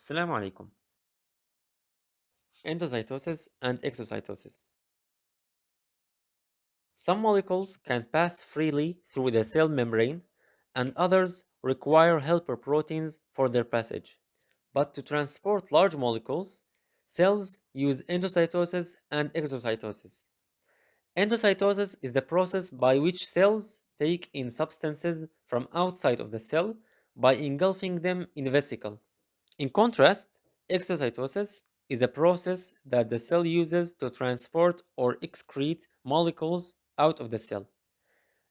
Assalamu alaikum. Endocytosis and exocytosis. Some molecules can pass freely through the cell membrane, and others require helper proteins for their passage. But to transport large molecules, cells use endocytosis and exocytosis. Endocytosis is the process by which cells take in substances from outside of the cell by engulfing them in a vesicle. In contrast, exocytosis is a process that the cell uses to transport or excrete molecules out of the cell.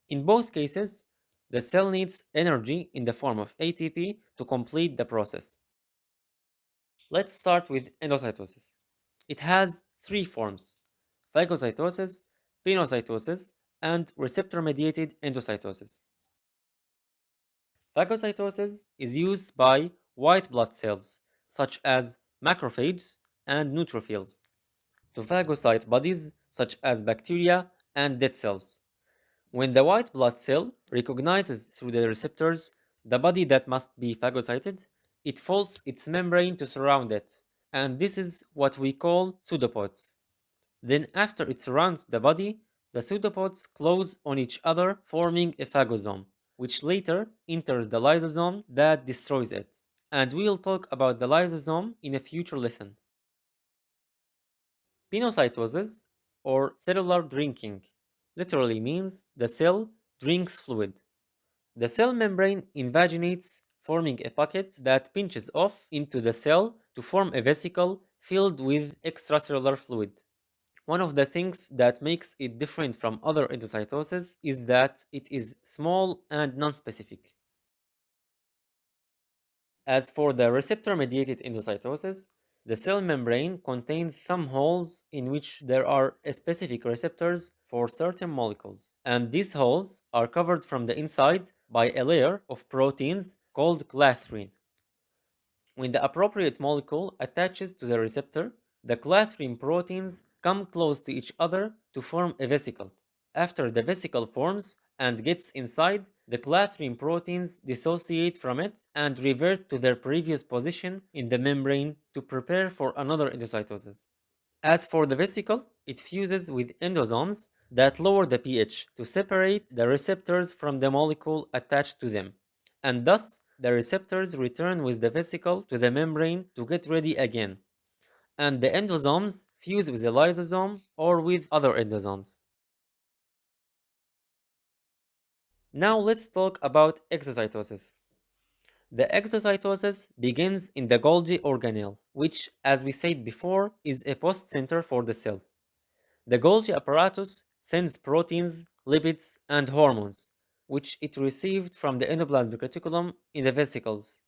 In both cases, the cell needs energy in the form of ATP to complete the process. Let's start with endocytosis. It has three forms: phagocytosis, pinocytosis, and receptor-mediated endocytosis. Phagocytosis is used by white blood cells, such as macrophages and neutrophils, to phagocyte bodies such as bacteria and dead cells. When the white blood cell recognizes through the receptors the body that must be phagocyted, it folds its membrane to surround it, and this is what we call pseudopods. Then, after it surrounds the body, the pseudopods close on each other, forming a phagosome, which later enters the lysosome that destroys it. And we'll talk about the lysosome in a future lesson. Pinocytosis, or cellular drinking, literally means the cell drinks fluid. The cell membrane invaginates, forming a pocket that pinches off into the cell to form a vesicle filled with extracellular fluid. One of the things that makes it different from other endocytoses is that it is small and nonspecific. As for the receptor-mediated endocytosis, the cell membrane contains some holes in which there are specific receptors for certain molecules, and these holes are covered from the inside by a layer of proteins called clathrin. When the appropriate molecule attaches to the receptor, the clathrin proteins come close to each other to form a vesicle. After the vesicle forms and gets inside, the clathrin proteins dissociate from it and revert to their previous position in the membrane to prepare for another endocytosis. As for the vesicle, it fuses with endosomes that lower the pH to separate the receptors from the molecule attached to them, and thus the receptors return with the vesicle to the membrane to get ready again, and the endosomes fuse with the lysosome or with other endosomes. Now let's talk about exocytosis. The exocytosis begins in the Golgi organelle, which, as we said before, is a post center for the cell. The Golgi apparatus sends proteins, lipids, and hormones, which it received from the endoplasmic reticulum in the vesicles.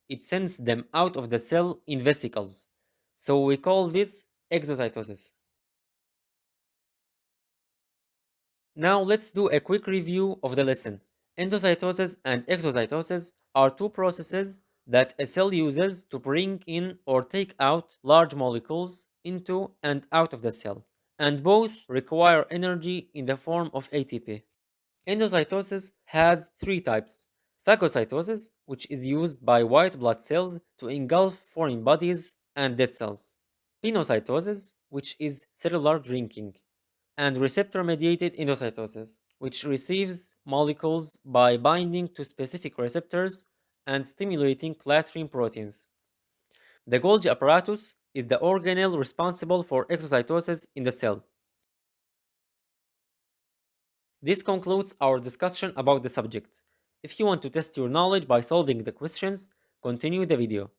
It sends them out of the cell in vesicles, so we call this exocytosis. Now let's do a quick review of the lesson. Endocytosis and exocytosis are two processes that a cell uses to bring in or take out large molecules into and out of the cell, and both require energy in the form of ATP. Endocytosis has three types: phagocytosis, which is used by white blood cells to engulf foreign bodies and dead cells; pinocytosis, which is cellular drinking; and receptor-mediated endocytosis, which receives molecules by binding to specific receptors and stimulating clathrin proteins. The Golgi apparatus is the organelle responsible for exocytosis in the cell. This concludes our discussion about the subject. If you want to test your knowledge by solving the questions, continue the video.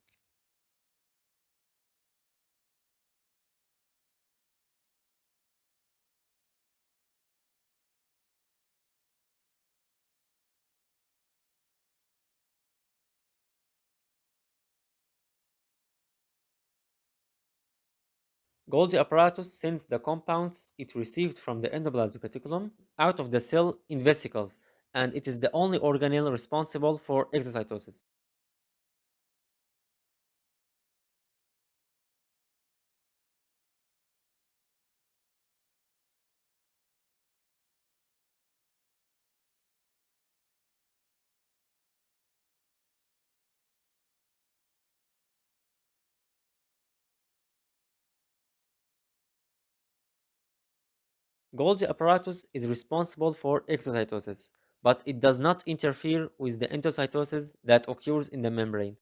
Golgi apparatus sends the compounds it received from the endoplasmic reticulum out of the cell in vesicles, and it is the only organelle responsible for exocytosis. Golgi apparatus is responsible for exocytosis, but it does not interfere with the endocytosis that occurs in the membrane.